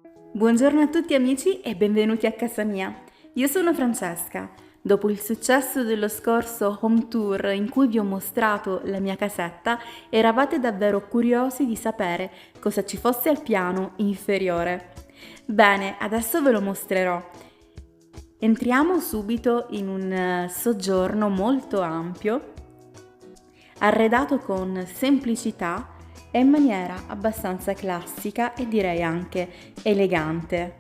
Buongiorno a tutti amici e benvenuti a casa mia. Io sono Francesca. Dopo il successo dello scorso home tour in cui vi ho mostrato la mia casetta, eravate davvero curiosi di sapere cosa ci fosse al piano inferiore. Bene, adesso ve lo mostrerò. Entriamo subito in un soggiorno molto ampio, arredato con semplicità e in maniera abbastanza classica e direi anche elegante.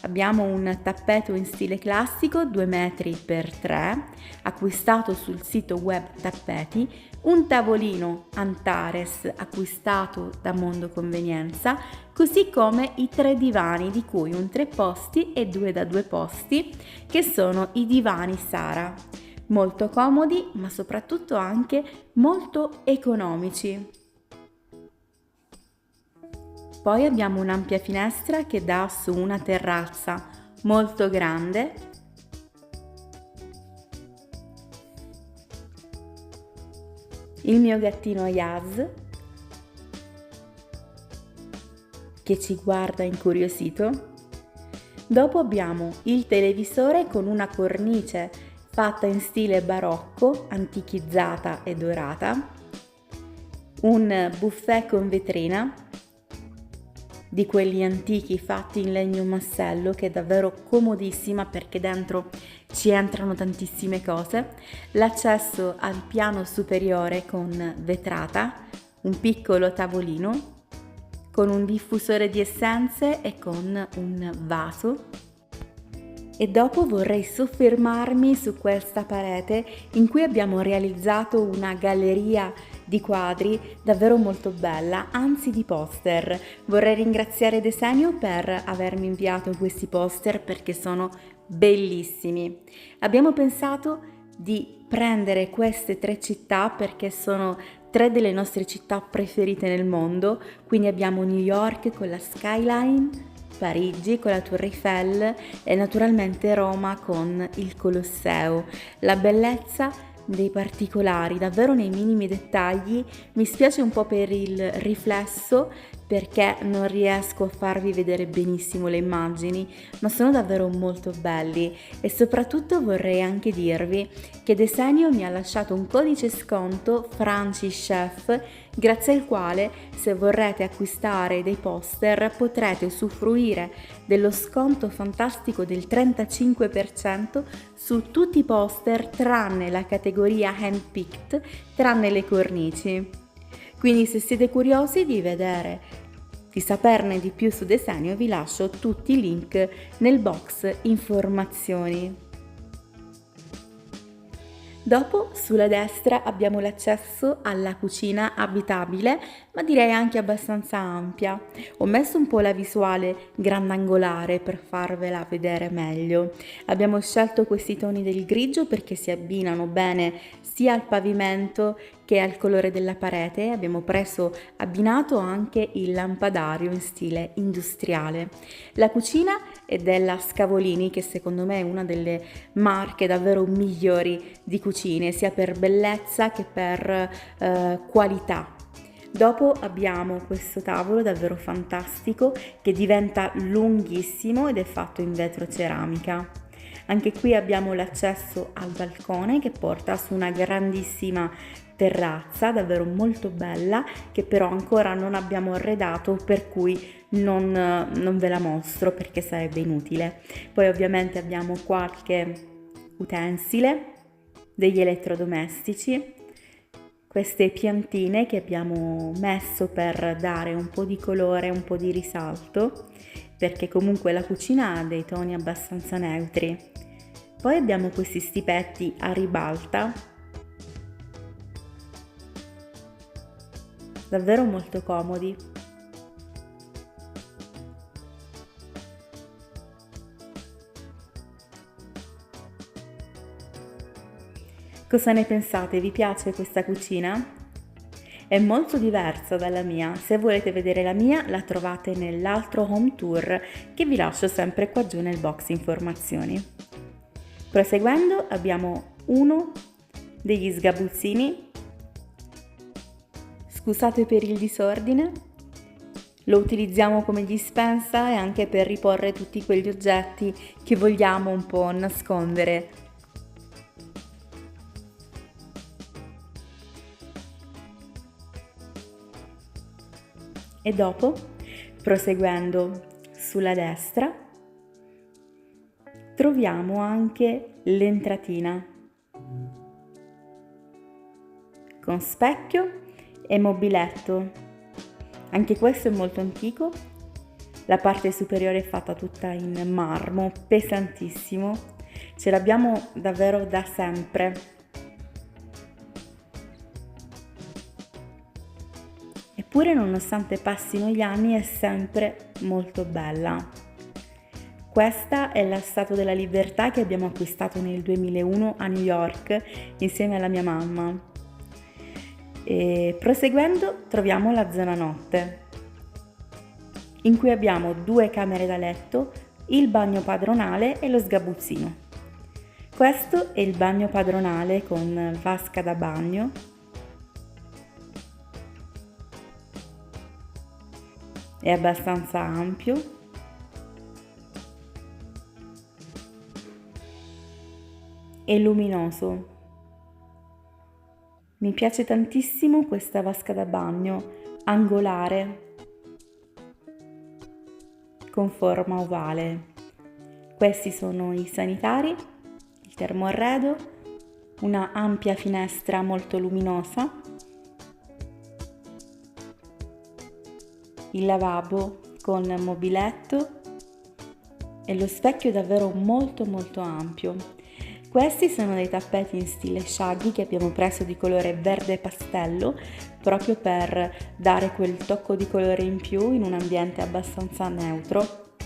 Abbiamo un tappeto in stile classico 2 metri per 3, acquistato sul sito web Tappeti, un tavolino Antares acquistato da Mondo Convenienza, così come i 3 divani, di cui un 3 posti e 2 da 2 posti, che sono i divani Sara. Molto comodi, ma soprattutto anche molto economici. Poi abbiamo un'ampia finestra che dà su una terrazza molto grande. Il mio gattino Yaz che ci guarda incuriosito. Dopo abbiamo il televisore con una cornice fatta in stile barocco, antichizzata e dorata, un buffet con vetrina, di quelli antichi fatti in legno massello, che è davvero comodissima perché dentro ci entrano tantissime cose, l'accesso al piano superiore con vetrata, un piccolo tavolino con un diffusore di essenze e con un vaso. E dopo vorrei soffermarmi su questa parete in cui abbiamo realizzato una galleria di quadri davvero molto bella, anzi di poster. Vorrei ringraziare Desenio per avermi inviato questi poster perché sono bellissimi. Abbiamo pensato di prendere queste 3 città perché sono 3 delle nostre città preferite nel mondo, quindi abbiamo New York con la skyline, Parigi con la Tour Eiffel e naturalmente Roma con il Colosseo. La bellezza dei particolari, davvero nei minimi dettagli. Mi spiace un po' per il riflesso perché non riesco a farvi vedere benissimo le immagini, ma sono davvero molto belli e soprattutto vorrei anche dirvi che Desenio mi ha lasciato un codice sconto FranciChef, grazie al quale se vorrete acquistare dei poster potrete usufruire dello sconto fantastico del 35% su tutti i poster tranne la categoria handpicked, tranne le cornici. Quindi se siete curiosi di saperne di più su Desenio, vi lascio tutti i link nel box informazioni. Dopo, sulla destra, abbiamo l'accesso alla cucina abitabile, ma direi anche abbastanza ampia. Ho messo un po' la visuale grandangolare per farvela vedere meglio. Abbiamo scelto questi toni del grigio perché si abbinano bene sia al pavimento che al colore della parete. Abbiamo abbinato anche il lampadario in stile industriale. La cucina è della Scavolini, che secondo me è una delle marche davvero migliori di cucine, sia per bellezza che per qualità. Dopo abbiamo questo tavolo davvero fantastico che diventa lunghissimo ed è fatto in vetro ceramica. Anche qui abbiamo l'accesso al balcone che porta su una grandissima terrazza davvero molto bella, che però ancora non abbiamo arredato, per cui non ve la mostro perché sarebbe inutile. Poi ovviamente abbiamo qualche utensile, degli elettrodomestici, queste piantine che abbiamo messo per dare un po' di colore, un po' di risalto, perché comunque la cucina ha dei toni abbastanza neutri. Poi abbiamo questi stipetti a ribalta, davvero molto comodi. Cosa ne pensate? Vi piace questa cucina? È molto diversa dalla mia. Se volete vedere la mia, la trovate nell'altro home tour che vi lascio sempre qua giù nel box informazioni. Proseguendo abbiamo uno degli sgabuzzini. Scusate per il disordine. lo utilizziamo come dispensa e anche per riporre tutti quegli oggetti che vogliamo un po' nascondere. E dopo, proseguendo sulla destra, troviamo anche l'entratina con specchio e mobiletto. Anche questo è molto antico. La parte superiore è fatta tutta in marmo, pesantissimo. Ce l'abbiamo davvero da sempre. Eppure, nonostante passino gli anni, è sempre molto bella. Questa è la Statua della Libertà che abbiamo acquistato nel 2001 a New York insieme alla mia mamma. E proseguendo troviamo la zona notte, in cui abbiamo 2 camere da letto, il bagno padronale e lo sgabuzzino. Questo è il bagno padronale con vasca da bagno. È abbastanza ampio. E luminoso. Mi piace tantissimo questa vasca da bagno angolare con forma ovale. Questi sono i sanitari, il termoarredo, una ampia finestra molto luminosa, il lavabo con mobiletto e lo specchio davvero molto ampio. Questi sono dei tappeti in stile shaggy che abbiamo preso di colore verde pastello proprio per dare quel tocco di colore in più in un ambiente abbastanza neutro,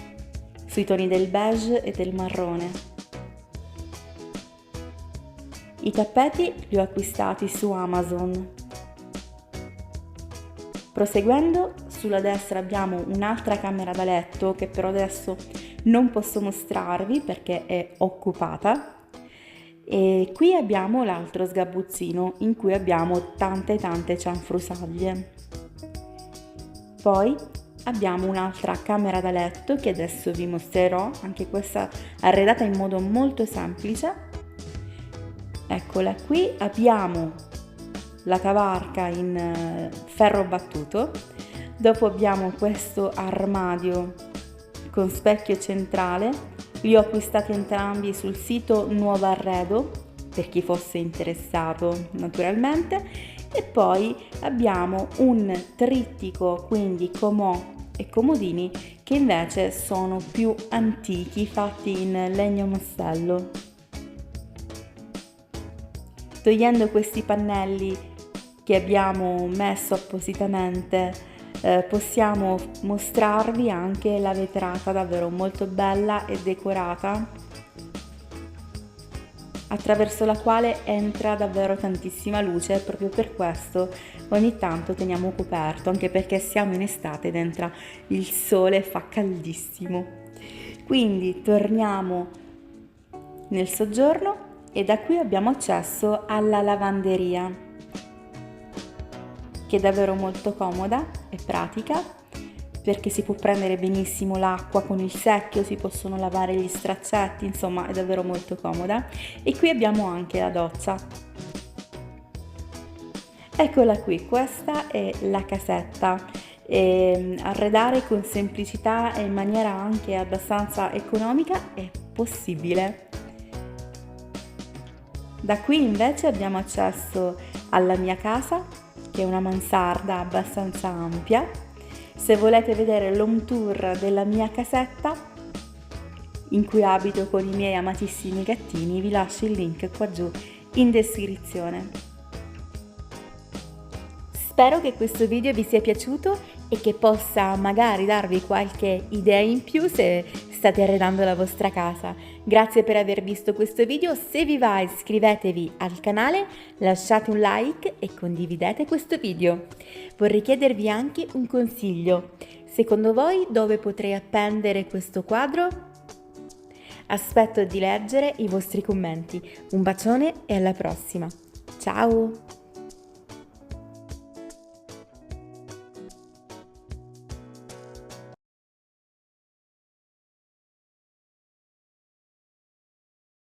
sui toni del beige e del marrone. I tappeti li ho acquistati su Amazon. Proseguendo, sulla destra abbiamo un'altra camera da letto che però adesso non posso mostrarvi perché è occupata. E qui abbiamo l'altro sgabuzzino in cui abbiamo tante cianfrusaglie. Poi abbiamo un'altra camera da letto che adesso vi mostrerò, anche questa arredata in modo molto semplice. Eccola qui, abbiamo la tavarca in ferro battuto, dopo abbiamo questo armadio con specchio centrale. Li ho acquistati entrambi sul sito Nuovo Arredo, per chi fosse interessato naturalmente, e poi abbiamo un trittico, quindi comò e comodini, che invece sono più antichi, fatti in legno massello. Togliendo questi pannelli che abbiamo messo appositamente, possiamo mostrarvi anche la vetrata davvero molto bella e decorata, attraverso la quale entra davvero tantissima luce. Proprio per questo ogni tanto teniamo coperto, anche perché siamo in estate ed entra il sole, fa caldissimo. Quindi torniamo nel soggiorno e da qui abbiamo accesso alla lavanderia, che è davvero molto comoda e pratica, perché si può prendere benissimo l'acqua con il secchio, si possono lavare gli straccetti, insomma è davvero molto comoda. E qui abbiamo anche la doccia. Eccola qui, questa è la casetta. Arredare con semplicità e in maniera anche abbastanza economica è possibile. Da qui invece abbiamo accesso alla mia casa, che è una mansarda abbastanza ampia. Se volete vedere l'home tour della mia casetta, in cui abito con i miei amatissimi gattini, vi lascio il link qua giù in descrizione. Spero che questo video vi sia piaciuto e che possa magari darvi qualche idea in più se state arredando la vostra casa. Grazie per aver visto questo video, se vi va iscrivetevi al canale, lasciate un like e condividete questo video. Vorrei chiedervi anche un consiglio. Secondo voi dove potrei appendere questo quadro? Aspetto di leggere i vostri commenti. Un bacione e alla prossima. Ciao!